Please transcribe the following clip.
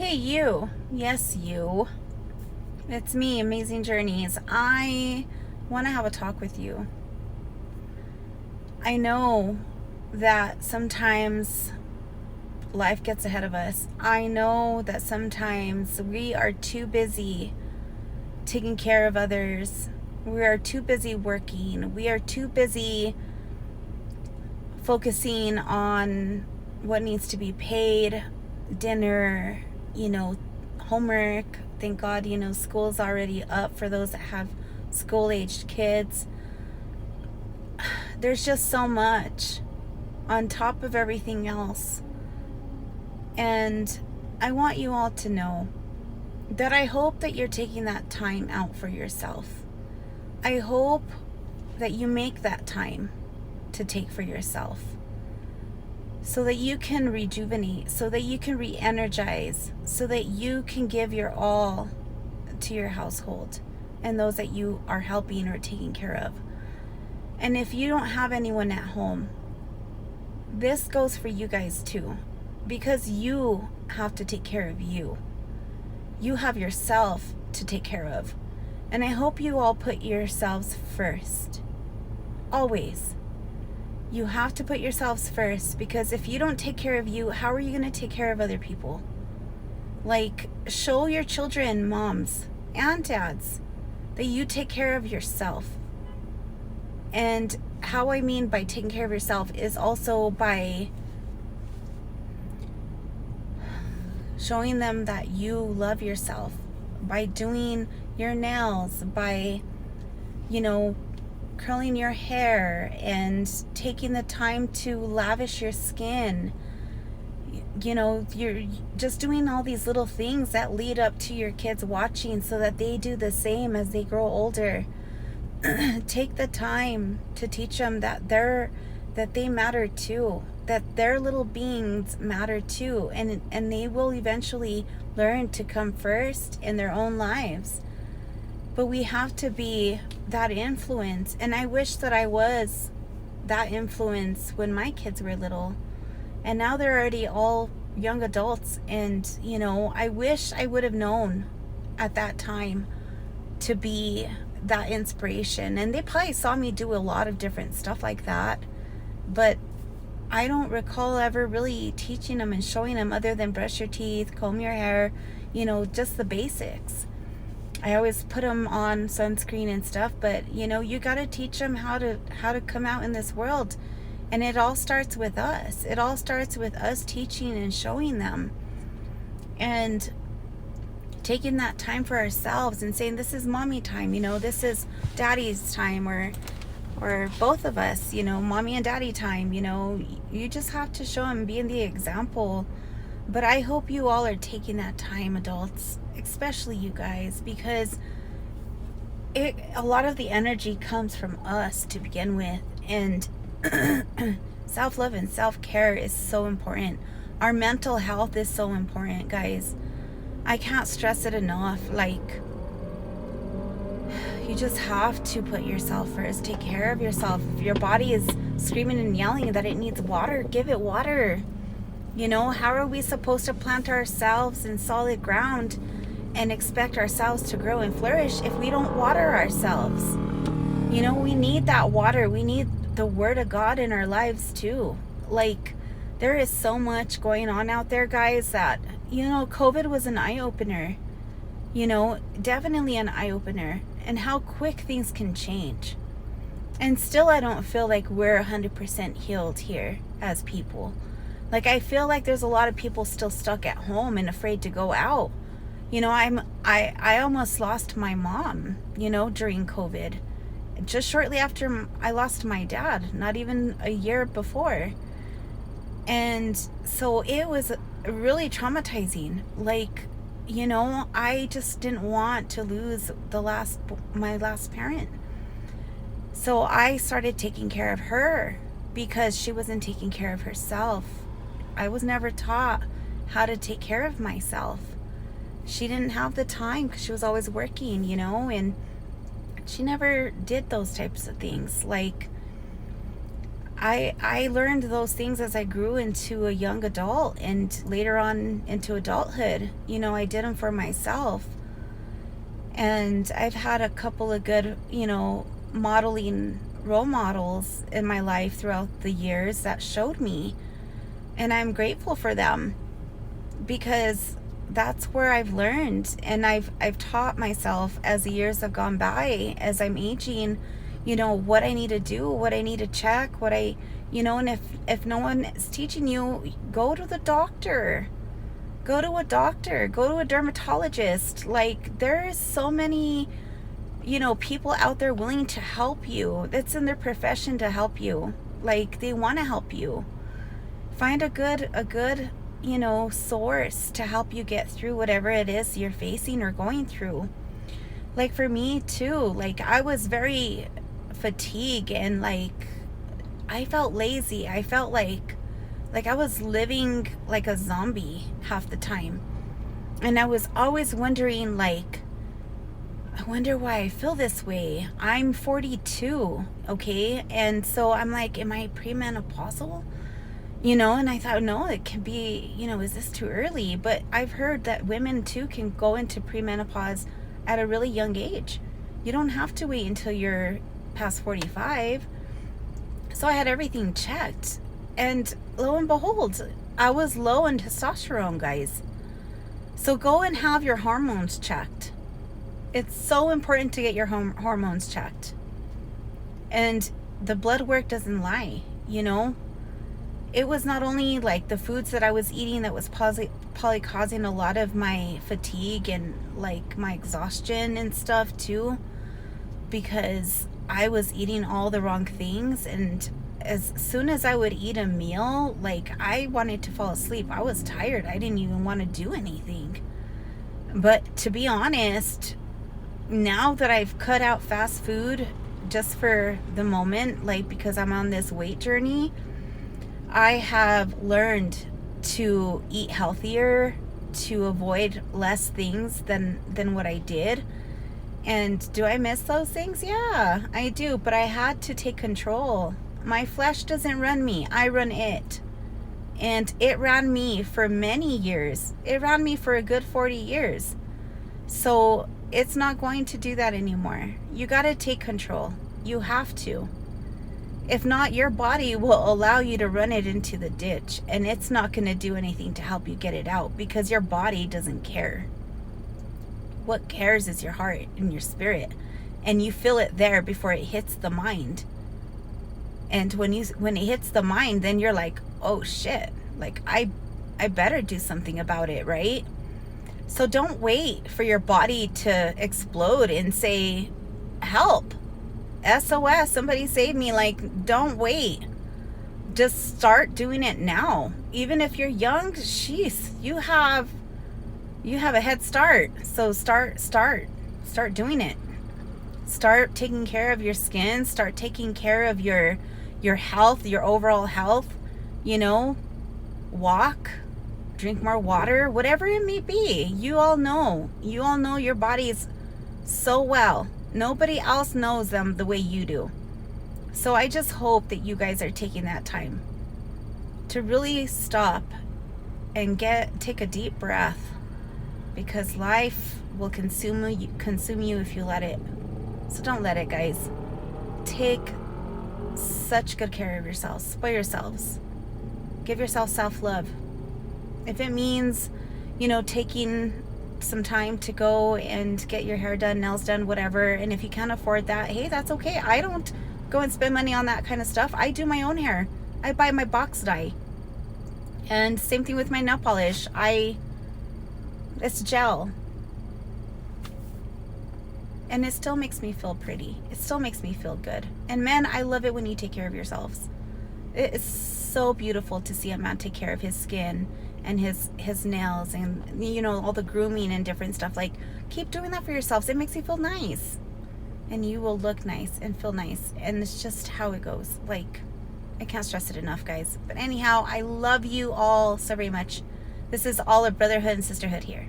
Hey, you. Yes, you. It's me, Amazing Journeys. I want to have a talk with you. I know that sometimes life gets ahead of us. I know that sometimes we are too busy taking care of others. We are too busy working. We are too busy focusing on what needs to be paid, dinner, homework. Thank God, school's already up for those that have school-aged kids. There's just so much on top of everything else. And I want you all to know that I hope that you're taking that time out for yourself. I hope that you make that time to take for yourself so that you can rejuvenate, so that you can re-energize, so that you can give your all to your household and those that you are helping or taking care of. And if you don't have anyone at home, this goes for you guys too, because you have to take care of you. You have yourself to take care of. And I hope you all put yourselves first. Always. You have to put yourselves first, because if you don't take care of you, how are you going to take care of other people? Like, show your children, moms and dads, that you take care of yourself. And how I mean by taking care of yourself is also by showing them that you love yourself, by doing your nails, by, curling your hair and taking the time to lavish your skin. You're just doing all these little things that lead up to your kids watching so that they do the same as they grow older. Take the time to teach them that they matter too, that their little beings matter too, and they will eventually learn to come first in their own lives. But we have to be that influence, and I wish that I was that influence when my kids were little, and now they're already all young adults. And I wish I would have known at that time to be that inspiration. And they probably saw me do a lot of different stuff like that, but I don't recall ever really teaching them and showing them, other than brush your teeth, comb your hair, just the basics. I always put them on sunscreen and stuff, but you got to teach them how to come out in this world. And it all starts with us. It all starts with us teaching and showing them, and taking that time for ourselves and saying, this is mommy time, this is daddy's time, or both of us, mommy and daddy time. You just have to show them, being the example. But I hope you all are taking that time, adults, especially you guys, because a lot of the energy comes from us to begin with. And self-love and self-care is so important. Our mental health is so important, guys. I can't stress it enough. Like, you just have to put yourself first. Take care of yourself. If your body is screaming and yelling that it needs water, give it water. How are we supposed to plant ourselves in solid ground and expect ourselves to grow and flourish if we don't water ourselves? We need that water. We need the word of God in our lives too. Like, there is so much going on out there, guys, that, COVID was an eye-opener. Definitely an eye-opener. And how quick things can change. And still, I don't feel like we're 100% healed here as people. Like, I feel like there's a lot of people still stuck at home and afraid to go out. I almost lost my mom, during COVID. Just shortly after I lost my dad, not even a year before. And so it was really traumatizing. Like, I just didn't want to lose my last parent. So I started taking care of her because she wasn't taking care of herself. I was never taught how to take care of myself. She didn't have the time because she was always working, and she never did those types of things. Like, I learned those things as I grew into a young adult and later on into adulthood. I did them for myself. And I've had a couple of good, modeling role models in my life throughout the years that showed me. And I'm grateful for them because that's where I've learned, and I've taught myself as the years have gone by, as I'm aging, what I need to do, what I need to check, and if no one is teaching you, go to the doctor. Go to a doctor, go to a dermatologist. Like, there's so many, people out there willing to help you. It's in their profession to help you. Like, they want to help you. Find a good source to help you get through whatever it is you're facing or going through. Like, for me too, like, I was very fatigued, and like, I felt lazy. I felt like I was living like a zombie half the time. And I was always wondering, like, I wonder why I feel this way. I'm 42, okay? And so I'm like, am I premenopausal? And I thought, no, it can be, is this too early? But I've heard that women too can go into premenopause at a really young age. You don't have to wait until you're past 45. So I had everything checked. And lo and behold, I was low in testosterone, guys. So go and have your hormones checked. It's so important to get your hormones checked. And the blood work doesn't lie, It was not only like the foods that I was eating that was probably causing a lot of my fatigue and like my exhaustion and stuff too, because I was eating all the wrong things. And as soon as I would eat a meal, like, I wanted to fall asleep. I was tired. I didn't even want to do anything. But to be honest, now that I've cut out fast food just for the moment, like, because I'm on this weight journey, I have learned to eat healthier, to avoid less things than what I did. And do I miss those things? Yeah, I do. But I had to take control. My flesh doesn't run me. I run it. And it ran me for many years. It ran me for a good 40 years. So it's not going to do that anymore. You got to take control. You have to. If not, your body will allow you to run it into the ditch, and it's not going to do anything to help you get it out because your body doesn't care. What cares is your heart and your spirit, and you feel it there before it hits the mind. And when it hits the mind, then you're like, oh shit, like, I better do something about it, right? So don't wait for your body to explode and say, help. SOS, somebody save me. Like, don't wait. Just start doing it now. Even if you're young, sheesh, you have a head start. So start doing it. Start taking care of your skin. Start taking care of your health, your overall health. Walk, drink more water, whatever it may be. You all know your bodies so well. Nobody else knows them the way you do. So I just hope that you guys are taking that time to really stop and take a deep breath, because life will consume you if you let it. So don't let it, guys. Take such good care of yourselves. Spoil yourselves. Give yourself self-love. If it means, taking some time to go and get your hair done, nails done, whatever, and if you can't afford that, hey, that's okay. I don't go and spend money on that kind of stuff. I do my own hair. I buy my box dye. And same thing with my nail polish. It's gel. And it still makes me feel pretty. It still makes me feel good. And men, I love it when you take care of yourselves. It's so beautiful to see a man take care of his skin and his nails and, all the grooming and different stuff. Like, keep doing that for yourselves. It makes you feel nice. And you will look nice and feel nice. And it's just how it goes. Like, I can't stress it enough, guys. But anyhow, I love you all so very much. This is all a brotherhood and sisterhood here.